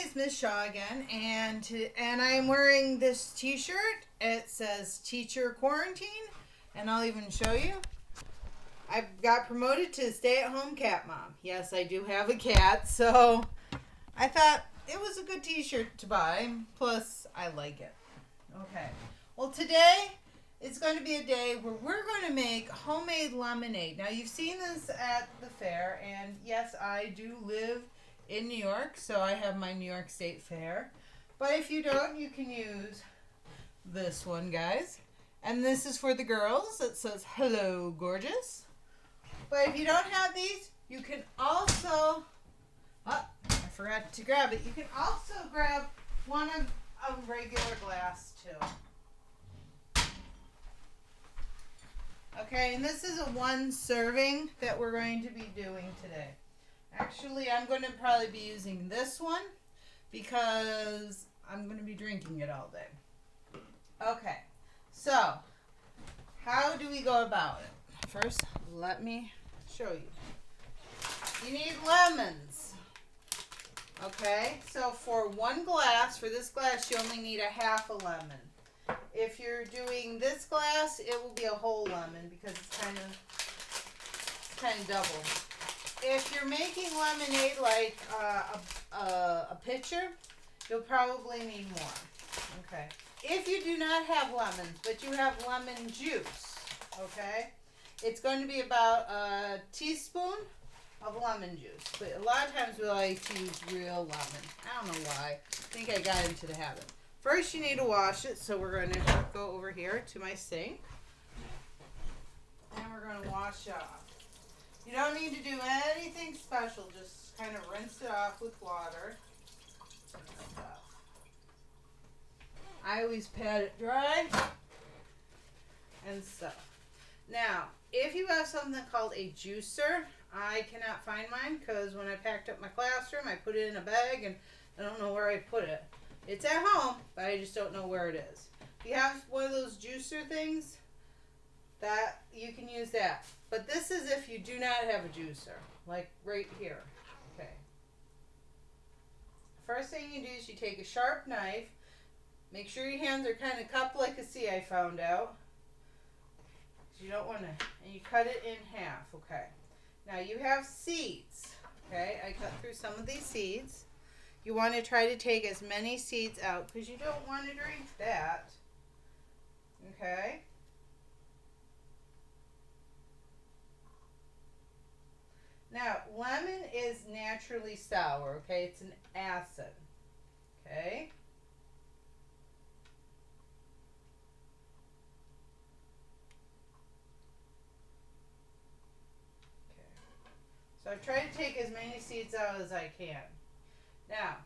is Miss Shaw again, and I'm wearing this T-shirt. It says "Teacher Quarantine," and I'll even show you. I got promoted to stay-at-home cat mom. Yes, I do have a cat, so I thought it was a good T-shirt to buy. Plus, I like it. Okay. Well, today it's going to be a day where we're going to make homemade lemonade. Now, you've seen this at the fair, and yes, I do live in New York, so I have my New York State Fair. But if you don't, you can use this one, guys. And this is for the girls. It says, "Hello, gorgeous." But if you don't have these, you can also, oh, I forgot to grab it. You can also grab one of a regular glass, too. Okay, and this is a one serving that we're going to be doing today. Actually, I'm going to probably be using this one because I'm going to be drinking it all day. Okay, so how do we go about it? First, let me show you. You need lemons. Okay, so for one glass, for this glass, you only need a half a lemon. If you're doing this glass, it will be a whole lemon because it's kind of double. If you're making lemonade like a pitcher, you'll probably need more. Okay. If you do not have lemons, but you have lemon juice, okay, it's going to be about a teaspoon of lemon juice. But a lot of times we like to use real lemon. I don't know why. I think I got into the habit. First, you need to wash it, so we're going to go over here to my sink. And we're going to wash it off. You don't need to do anything special. Just kind of rinse it off with water. I always pat it dry and stuff. Now, if you have something called a juicer, I cannot find mine because when I packed up my classroom, I put it in a bag and I don't know where I put it. It's at home, but I just don't know where it is. If you have one of those juicer things, that you can use that. But this is if you do not have a juicer, like right here. Okay. First thing you do is you take a sharp knife. Make sure your hands are kind of cupped like a C, I found out. You don't want to, and you cut it in half, okay. Now you have seeds, okay. I cut through some of these seeds. You want to try to take as many seeds out because you don't want to drink that, okay. Now, lemon is naturally sour, okay? It's an acid, okay? So I've tried to take as many seeds out as I can. Now,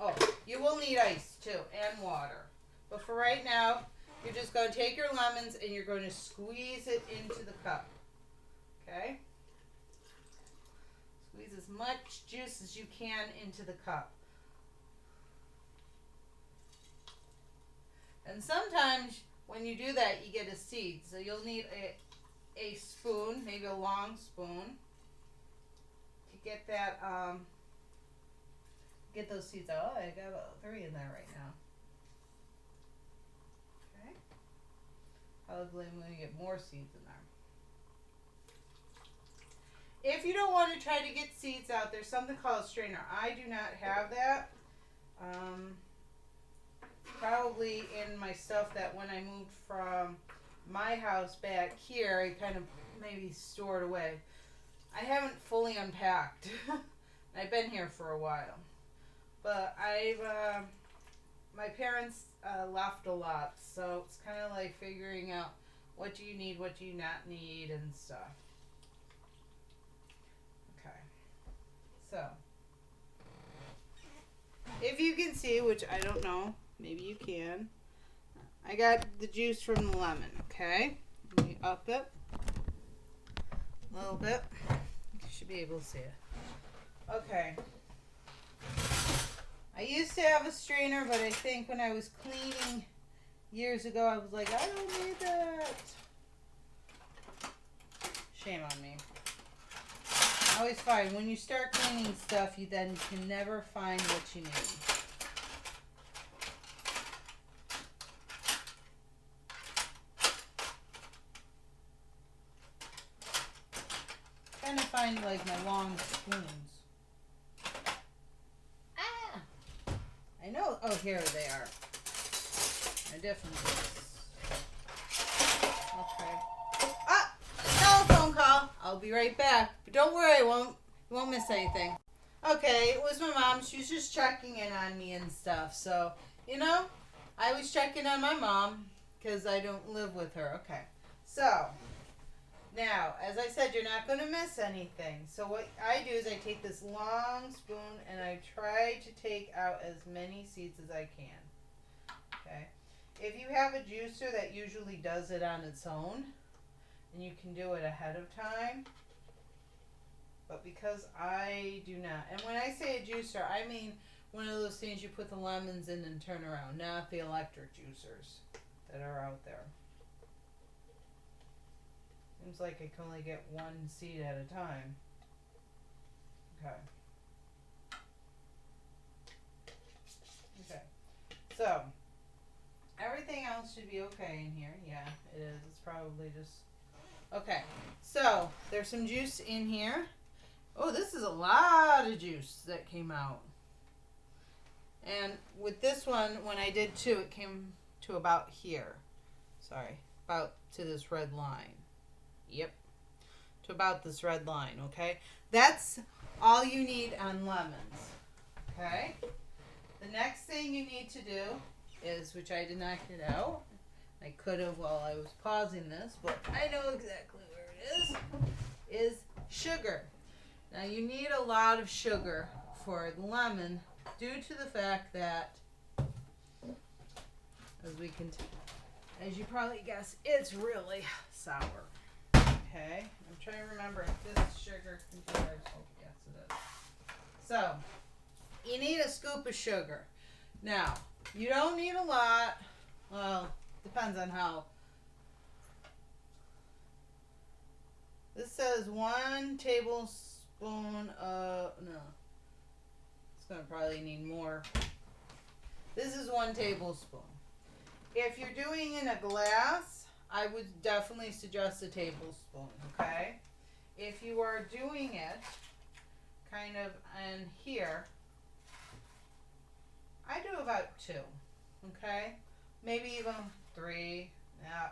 oh, you will need ice too, and water. But for right now, you're just going to take your lemons and you're going to squeeze it into the cup. Okay? Squeeze as much juice as you can into the cup. And sometimes when you do that, you get a seed. So you'll need a spoon, maybe a long spoon, to get that, get those seeds out. Oh, I got about 3 in there right now. Okay. Probably I'm going to get more seeds in there. If you don't want to try to get seeds out, there's something called a strainer. I do not have that. Probably in my stuff that when I moved from my house back here, I kind of maybe stored away. I haven't fully unpacked. I've been here for a while. But my parents left a lot, so it's kind of like figuring out what do you need, what do you not need, and stuff. Okay. So, if you can see, which I don't know, maybe you can, I got the juice from the lemon, okay? Let me up it a little bit. You should be able to see it. Okay. I used to have a strainer, but I think when I was cleaning years ago, I was like, I don't need that. Shame on me. I always find when you start cleaning stuff, you then can never find what you need. Trying to find like my long spoons. Ah! I know. Oh, here they are. I definitely. Okay. Ah! Telephone call. I'll be right back. But don't worry, you won't miss anything. Okay, it was my mom. She was just checking in on me and stuff. So, you know, I always check in on my mom because I don't live with her. Okay. So, now, as I said, you're not going to miss anything. So what I do is I take this long spoon and I try to take out as many seeds as I can. Okay. If you have a juicer that usually does it on its own, and you can do it ahead of time, but because I do not, and when I say a juicer, I mean one of those things you put the lemons in and turn around, not the electric juicers that are out there. Seems like I can only get one seed at a time. Okay. Okay. So, everything else should be okay in here. Yeah, it is. It's probably just... Okay. So, there's some juice in here. Oh, this is a lot of juice that came out. And with this one, when I did two, it came to about here. Sorry. About to this red line. Yep. To about this red line, okay? That's all you need on lemons. Okay? The next thing you need to do is, which I did not get out. I could have while I was pausing this, but I know exactly where it is sugar. Now you need a lot of sugar for the lemon due to the fact that, as you probably guess, it's really sour. Okay, I'm trying to remember if this sugar container. Oh, yes, it is. So, you need a scoop of sugar. Now, you don't need a lot. Well, depends on how. This says 1 tablespoon of, no. It's going to probably need more. This is 1 tablespoon. If you're doing in a glass, I would definitely suggest a tablespoon, okay? If you are doing it kind of in here, I do about 2, okay? Maybe even 3. Yeah,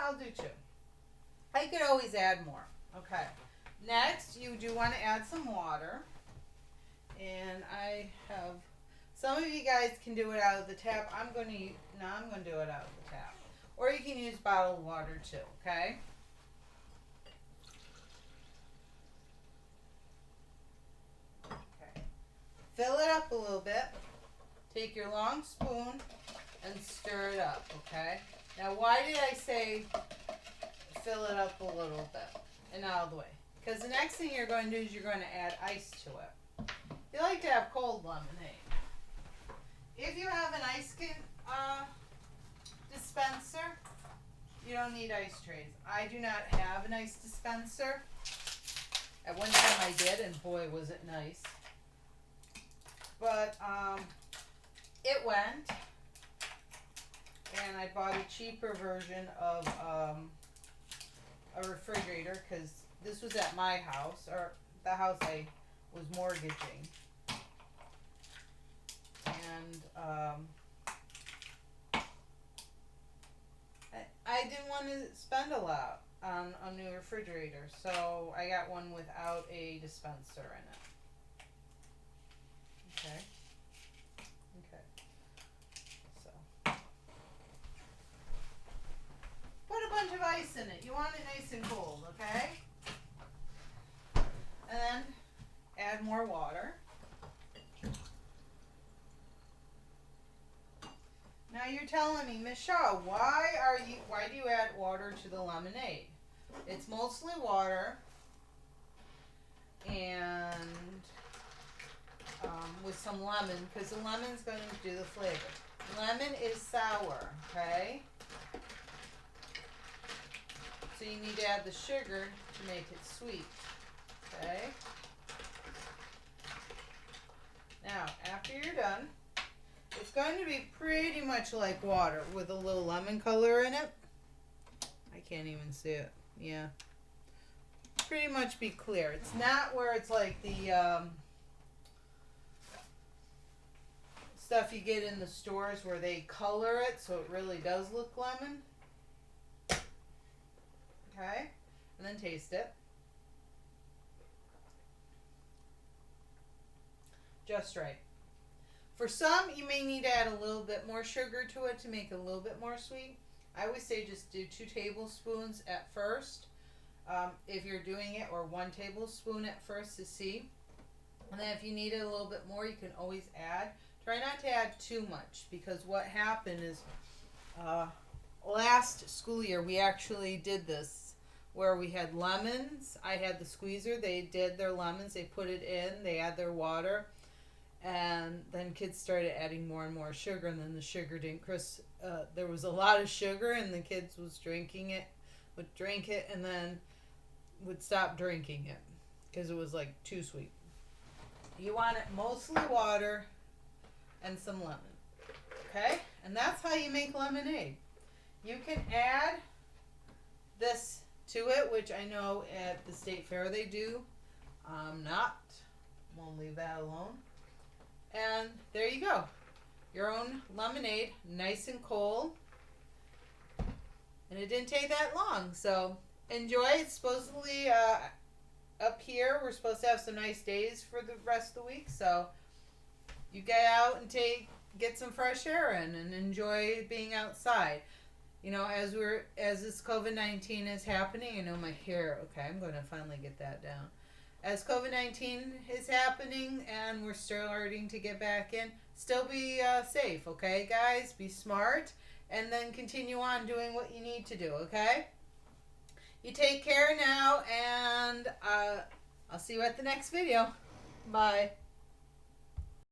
I'll do 2. I could always add more, okay? Next, you do want to add some water. And I have, some of you guys can do it out of the tap. I'm going to do it out of the tap. Or you can use bottled water too, okay? Okay. Fill it up a little bit. Take your long spoon and stir it up, okay? Now, why did I say fill it up a little bit and out of the way? Because the next thing you're going to do is you're going to add ice to it. You like to have cold lemonade. If you have an ice dispenser, you don't need ice trays. I do not have an ice dispenser. At one time I did, and boy was it nice. But it went, and I bought a cheaper version of a refrigerator because this was at my house, or the house I was mortgaging. And I didn't want to spend a lot on a new refrigerator, so I got one without a dispenser in it. Okay. Okay. So put a bunch of ice in it. You want it nice and cold, okay? And then add more water. Now you're telling me, Miss Shaw, why do you add water to the lemonade? It's mostly water and with some lemon, because the lemon's going to do the flavor. Lemon is sour, okay? So you need to add the sugar to make it sweet. going to be pretty much like water with a little lemon color in it. I can't even see it. Yeah. Pretty much be clear. It's not where it's like the stuff you get in the stores where they color it so it really does look lemon. Okay. And then taste it. Just right. For some, you may need to add a little bit more sugar to it to make it a little bit more sweet. I always say just do 2 tablespoons at first if you're doing it, or 1 tablespoon at first to see. And then if you need it a little bit more, you can always add. Try not to add too much, because what happened is last school year we actually did this where we had lemons. I had the squeezer. They did their lemons. They put it in. They add their water. And then kids started adding more and more sugar, and then the sugar didn't there was a lot of sugar, and the kids was drinking it, would drink it, and then would stop drinking it because it was like too sweet. You want it mostly water and some lemon. Okay? And that's how you make lemonade. You can add this to it, which I know at the state fair they do. Not. Won't leave that alone. And there you go. Your own lemonade, nice and cold. And it didn't take that long. So enjoy. It's supposedly up here. We're supposed to have some nice days for the rest of the week. So you get out and get some fresh air in and enjoy being outside. You know, as this COVID-19 is happening, I know my hair, okay, I'm going to finally get that down. As COVID-19 is happening and we're starting to get back in, still be safe, okay, guys? Be smart, and then continue on doing what you need to do, okay? You take care now, and I'll see you at the next video. Bye.